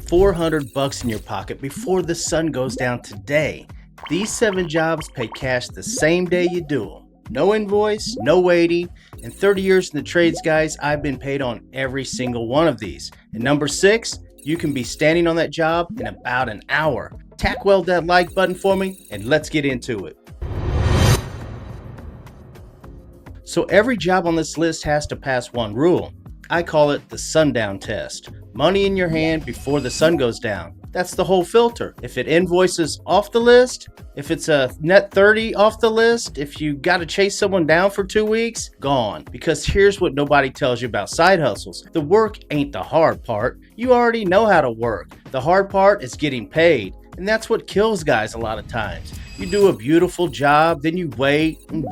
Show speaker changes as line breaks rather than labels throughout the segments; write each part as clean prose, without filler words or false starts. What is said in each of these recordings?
$400 in your pocket before the sun goes down today. These 7 jobs pay cash the same day you do them. No invoice, no waiting. In 30 years in the trades, guys, I've been paid on every single one of these. And number 6, you can be standing on that job in about an hour. Tack weld that like button for me and let's get into it. So every job on this list has to pass one rule. I call it the sundown test. Money in your hand before the sun goes down. That's the whole filter. If it invoices off the list, if it's a net 30 off the list, if you got to chase someone down for 2 weeks, gone. Because here's what nobody tells you about side hustles. The work ain't the hard part. You already know how to work. The hard part is getting paid. And that's what kills guys a lot of times. You do a beautiful job, then you wait, and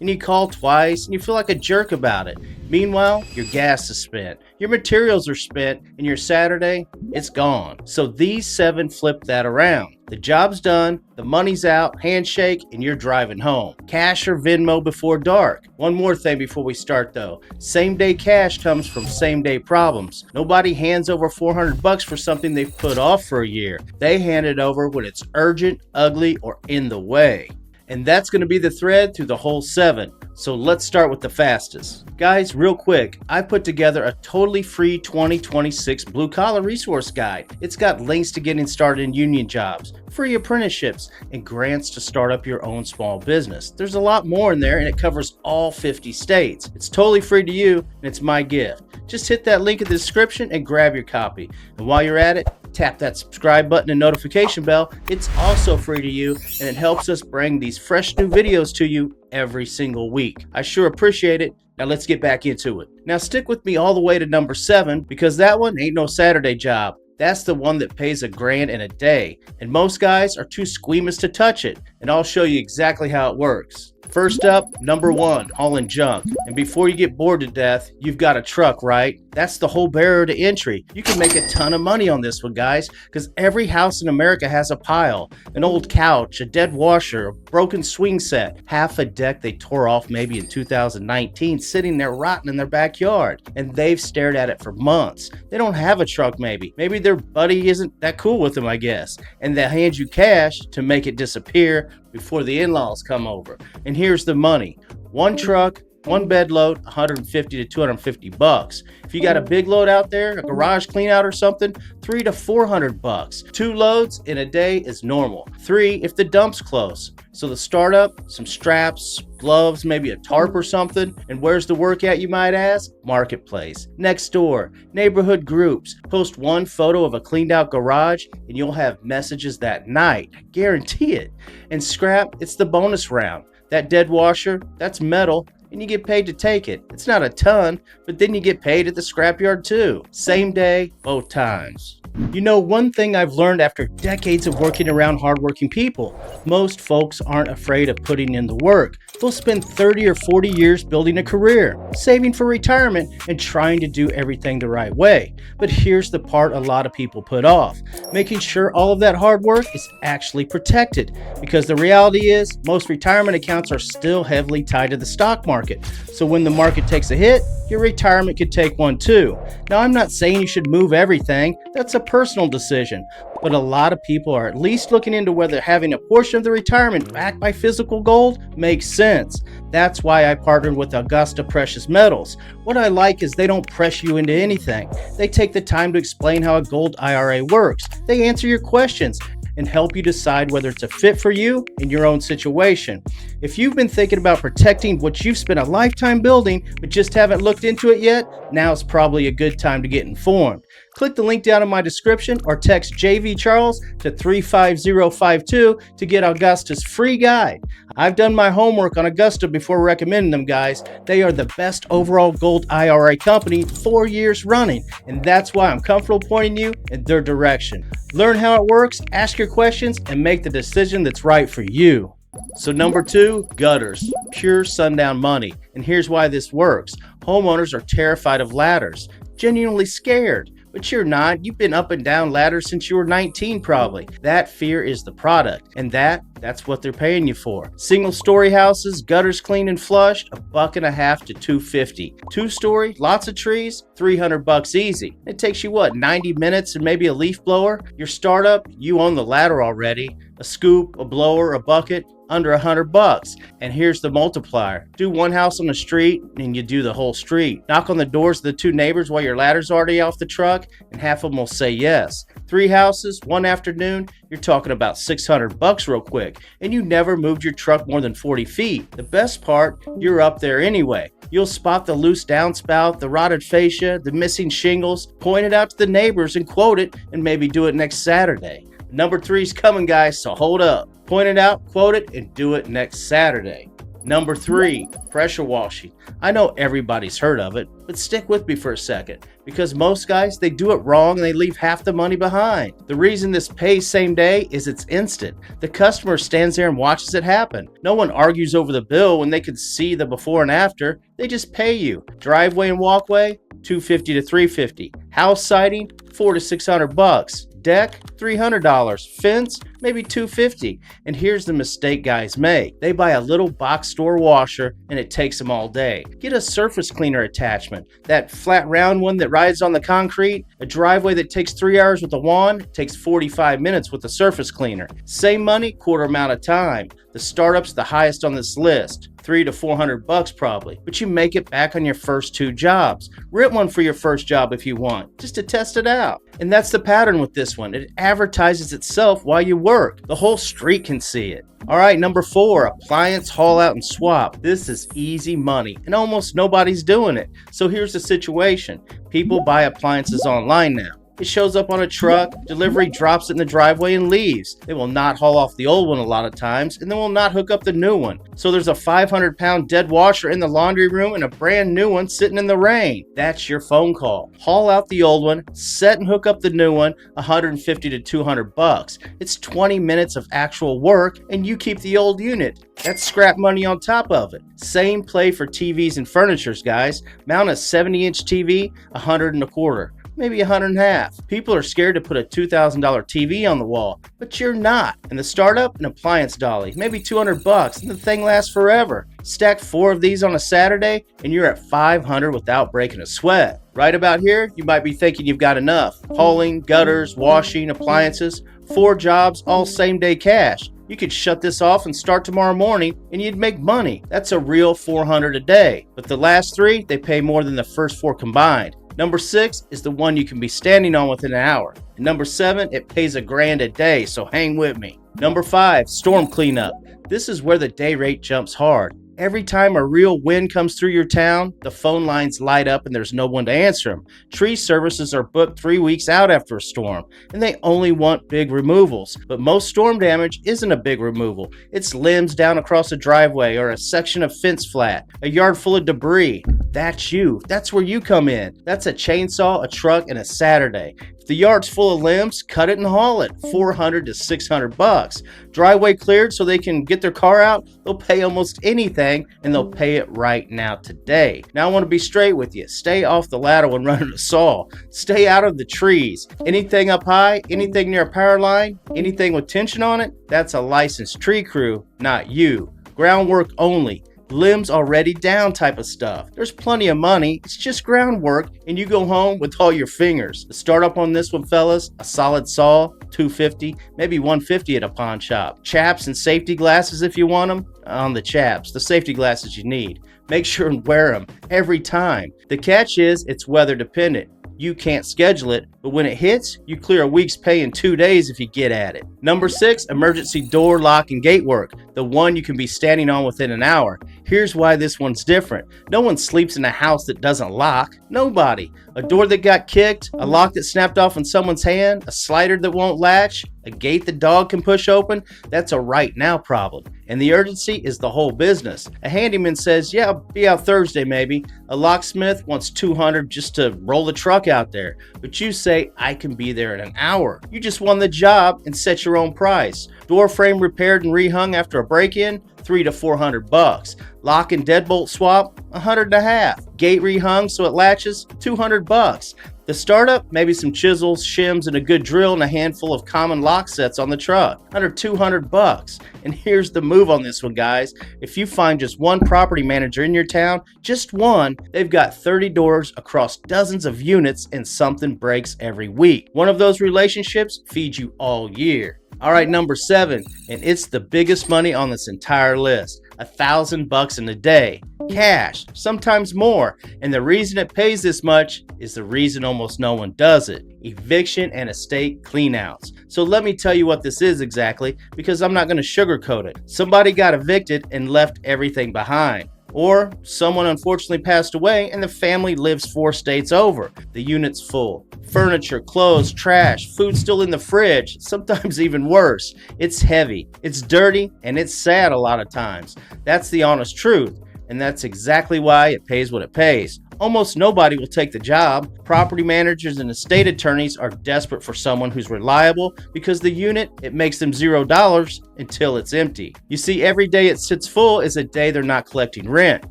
you call twice, and you feel like a jerk about it. Meanwhile, your gas is spent, your materials are spent, and your Saturday, it's gone. So these 7 flip that around. The job's done, the money's out, handshake, and you're driving home. Cash or Venmo before dark. One more thing before we start though. Same day cash comes from same day problems. Nobody hands over $400 for something they've put off for a year. They hand it over when it's urgent, ugly, or in the way. And that's going to be the thread through the whole 7. So let's start with the fastest. Guys, real quick, I put together a totally free 2026 blue collar resource guide. It's got links to getting started in union jobs, free apprenticeships, and grants to start up your own small business. There's a lot more in there and it covers all 50 states. It's totally free to you and it's my gift. Just hit that link in the description and grab your copy. And while you're at it, tap that subscribe button and notification bell. It's also free to you and it helps us bring these fresh new videos to you every single week. I sure appreciate it. Now let's get back into it. Now stick with me all the way to number 7 because that one ain't no Saturday job. That's the one that pays $1,000 in a day. And most guys are too squeamish to touch it. And I'll show you exactly how it works. First up, number 1, hauling junk. And before you get bored to death, you've got a truck, right? That's the whole barrier to entry. You can make a ton of money on this one, guys, because every house in America has a pile, an old couch, a dead washer, a broken swing set, half a deck they tore off maybe in 2019 sitting there rotting in their backyard. And they've stared at it for months. They don't have a truck maybe. Maybe their buddy isn't that cool with them, I guess. And they hand you cash to make it disappear before the in-laws come over. And here's the money. 1 truck, 1 bed load, $150 to $250. If you got a big load out there, a garage clean out or something, $300 to $400. 2 loads in a day is normal. 3 if the dump's close. So the startup, some straps, gloves, maybe a tarp or something. And where's the work at, you might ask? Marketplace, next door, neighborhood groups. Post 1 photo of a cleaned out garage and you'll have messages that night. I guarantee it. And scrap, it's the bonus round. That dead washer, that's metal. And you get paid to take it. It's not a ton, but then you get paid at the scrapyard too. Same day, both times. You know, one thing I've learned after decades of working around hardworking people, most folks aren't afraid of putting in the work. They'll spend 30 or 40 years building a career, saving for retirement, and trying to do everything the right way. But here's the part a lot of people put off, making sure all of that hard work is actually protected. Because the reality is, most retirement accounts are still heavily tied to the stock market. So when the market takes a hit, your retirement could take one too. Now, I'm not saying you should move everything. That's a personal decision. But a lot of people are at least looking into whether having a portion of the retirement backed by physical gold makes sense. That's why I partnered with Augusta Precious Metals. What I like is they don't press you into anything. They take the time to explain how a gold IRA works. They answer your questions and help you decide whether it's a fit for you in your own situation. If you've been thinking about protecting what you've spent a lifetime building but just haven't looked into it yet, now's probably a good time to get informed. Click the link down in my description or text JV Charles to 35052 to get Augusta's free guide. I've done my homework on Augusta before recommending them, guys. They are the best overall gold IRA company 4 years running, and that's why I'm comfortable pointing you in their direction. Learn how it works, ask your questions, and make the decision that's right for you. So number 2, gutters, pure sundown money. And here's why this works. Homeowners are terrified of ladders, genuinely scared. but you're not. You've been up and down ladders since you were 19 probably. That fear is the product, and that's what they're paying you for. Single story houses, gutters cleaned and flushed, $1.50 to $2.50. 2-story, lots of trees, $300 easy. It takes you what, 90 minutes and maybe a leaf blower? Your startup, you own the ladder already. A scoop, a blower, a bucket, under $100. And here's the multiplier. Do one house on the street and you do the whole street. Knock on the doors of the 2 neighbors while your ladder's already off the truck and half of them will say yes. 3 houses, 1 afternoon, you're talking about $600 real quick. And you never moved your truck more than 40 feet. The best part, you're up there anyway. You'll spot the loose downspout, the rotted fascia, the missing shingles, point it out to the neighbors and quote it, and maybe do it next Saturday. Number 3's coming, guys, so hold up. Point it out, quote it, and do it next Saturday. Number 3, pressure washing. I know everybody's heard of it, but stick with me for a second, because most guys, they do it wrong and they leave half the money behind. The reason this pays same day is it's instant. The customer stands there and watches it happen. No one argues over the bill when they can see the before and after. They just pay you. Driveway and walkway, $250 to $350. House siding, $400 to $600. Deck, $300. Fence, maybe $250. And here's the mistake guys make. They buy a little box store washer and it takes them all day. Get a surface cleaner attachment. That flat round one that rides on the concrete. A driveway that takes 3 hours with a wand takes 45 minutes with a surface cleaner. Same money, quarter amount of time. The startup's the highest on this list. $300 to $400 probably, but you make it back on your first 2 jobs. Rent one for your first job if you want, just to test it out. And that's the pattern with this one. It advertises itself while you work. The whole street can see it. All right, number 4, appliance haul out and swap. This is easy money and almost nobody's doing it. So here's the situation. People buy appliances online now. It shows up on a truck, delivery drops it in the driveway and leaves. They will not haul off the old one a lot of times, and they will not hook up the new one. So there's a 500-pound dead washer in the laundry room and a brand new one sitting in the rain. That's your phone call. Haul out the old one, set and hook up the new one, $150 to $200. It's 20 minutes of actual work, and you keep the old unit. That's scrap money on top of it. Same play for TVs and furnitures, guys. Mount a 70-inch TV, $125. Maybe $150. People are scared to put a $2,000 TV on the wall, but you're not. And the startup, an appliance dolly, maybe $200, and the thing lasts forever. Stack 4 of these on a Saturday, and you're at $500 without breaking a sweat. Right about here, you might be thinking you've got enough. Hauling, gutters, washing, appliances, 4 jobs, all same-day cash. You could shut this off and start tomorrow morning and you'd make money. That's a real $400 a day. But the last 3, they pay more than the first 4 combined. Number 6 is the one you can be standing on within an hour. And number 7, it pays $1,000 a day, so hang with me. Number 5, storm cleanup. This is where the day rate jumps hard. Every time a real wind comes through your town, the phone lines light up and there's no one to answer them. Tree services are booked 3 weeks out after a storm, and they only want big removals. But most storm damage isn't a big removal. It's limbs down across a driveway or a section of fence flat, a yard full of debris. That's you. That's where you come in. That's a chainsaw, a truck, and a Saturday. If the yard's full of limbs, cut it and haul it. $400 to $600. Driveway cleared so they can get their car out. They'll pay almost anything, and they'll pay it right now today. Now I want to be straight with you. Stay off the ladder when running a saw. Stay out of the trees. Anything up high, anything near a power line, anything with tension on it, that's a licensed tree crew, not you. Groundwork only. Limbs already down type of stuff. There's plenty of money. It's just groundwork and you go home with all your fingers. The startup on this one, fellas, a solid saw, $250, maybe $150 at a pawn shop. Chaps and safety glasses if you want them. On the chaps, the safety glasses you need. Make sure and wear them every time. The catch is it's weather dependent. You can't schedule it, but when it hits, you clear a week's pay in 2 days if you get at it. Number 6, emergency door, lock, and gate work. The one you can be standing on within an hour. Here's why this one's different. No one sleeps in a house that doesn't lock. Nobody. A door that got kicked, a lock that snapped off in someone's hand, a slider that won't latch, a gate the dog can push open, that's a right now problem. And the urgency is the whole business. A handyman says, yeah, I'll be out Thursday maybe. A locksmith wants $200 just to roll the truck out there. But you say, I can be there in an hour. You just won the job and set your own price. Door frame repaired and rehung after a break-in, $300 to $400. Lock and deadbolt swap, $150. Gate rehung so it latches, $200. The startup, maybe some chisels, shims, and a good drill and a handful of common lock sets on the truck, under 200 bucks. And here's the move on this one, guys. If you find just one property manager in your town, just one, they've got 30 doors across dozens of units and something breaks every week. One of those relationships feeds you all year. All right, number 7, and it's the biggest money on this entire list. $1,000 in a day. Cash, sometimes more. And the reason it pays this much is the reason almost no one does it. Eviction and estate cleanouts. So let me tell you what this is exactly, because I'm not going to sugarcoat it. Somebody got evicted and left everything behind. Or someone unfortunately passed away and the family lives 4 states over. The unit's full. Furniture, clothes, trash, food still in the fridge, sometimes even worse. It's heavy, it's dirty, and it's sad a lot of times. That's the honest truth, and that's exactly why it pays what it pays. Almost nobody will take the job. Property managers and estate attorneys are desperate for someone who's reliable because the unit, it makes them $0 until it's empty. You see, every day it sits full is a day they're not collecting rent.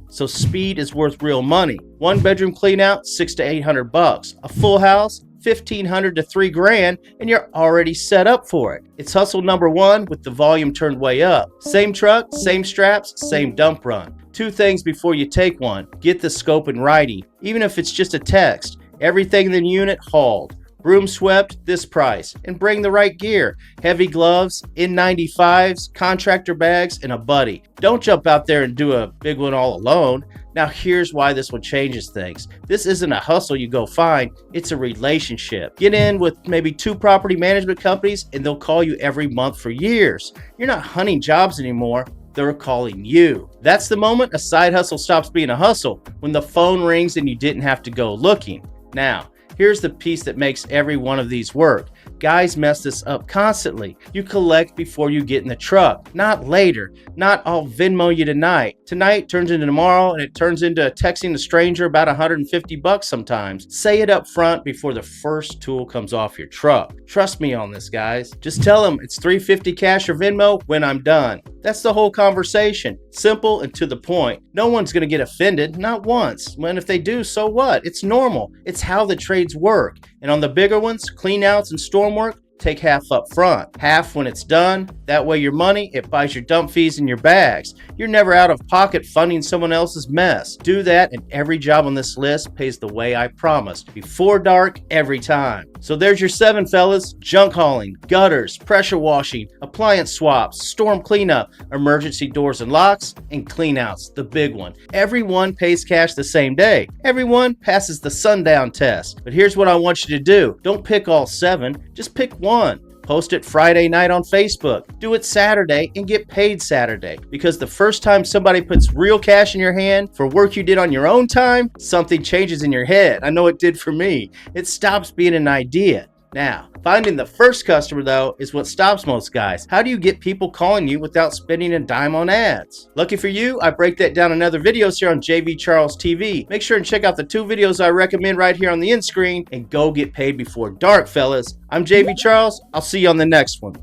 So speed is worth real money. 1-bedroom clean out, $600 to $800. A full house, $1,500 to $3,000, and you're already set up for it. It's hustle number 1 with the volume turned way up. Same truck, same straps, same dump run. 2 things before you take one. Get the scope in writing, even if it's just a text. Everything in the unit hauled. Broom swept, this price. And bring the right gear. Heavy gloves, N95s, contractor bags, and a buddy. Don't jump out there and do a big one all alone. Now here's why this one changes things. This isn't a hustle you go find, it's a relationship. Get in with maybe 2 property management companies and they'll call you every month for years. You're not hunting jobs anymore. They're calling you. That's the moment a side hustle stops being a hustle, when the phone rings and you didn't have to go looking. Now, here's the piece that makes every one of these work. Guys mess this up constantly. You collect before you get in the truck, not later. Not I'll Venmo you tonight. Tonight turns into tomorrow, and it turns into texting a stranger about $150 sometimes. Say it up front before the first tool comes off your truck. Trust me on this, guys. Just tell them it's $350 cash or Venmo when I'm done. That's the whole conversation. Simple and to the point. No one's going to get offended, not once. When if they do, so what? It's normal. It's how the trades work. And on the bigger ones, clean outs and storm work, take half up front, half when it's done. That way your money, it buys your dump fees and your bags. You're never out of pocket funding someone else's mess. Do that and every job on this list pays the way I promised. Before dark, every time. So there's your 7, fellas. Junk hauling, gutters, pressure washing, appliance swaps, storm cleanup, emergency doors and locks, and cleanouts, the big one. Everyone pays cash the same day. Everyone passes the Sundown test. But here's what I want you to do. Don't pick all 7, just pick one. Post it Friday night on Facebook. Do it Saturday and get paid Saturday. Because the first time somebody puts real cash in your hand for work you did on your own time, something changes in your head. I know it did for me. It stops being an idea. Now, finding the first customer, though, is what stops most guys. How do you get people calling you without spending a dime on ads? Lucky for you, I break that down in other videos here on JV Charles TV. Make sure and check out the 2 videos I recommend right here on the end screen, and go get paid before dark, fellas. I'm JV Charles. I'll see you on the next one.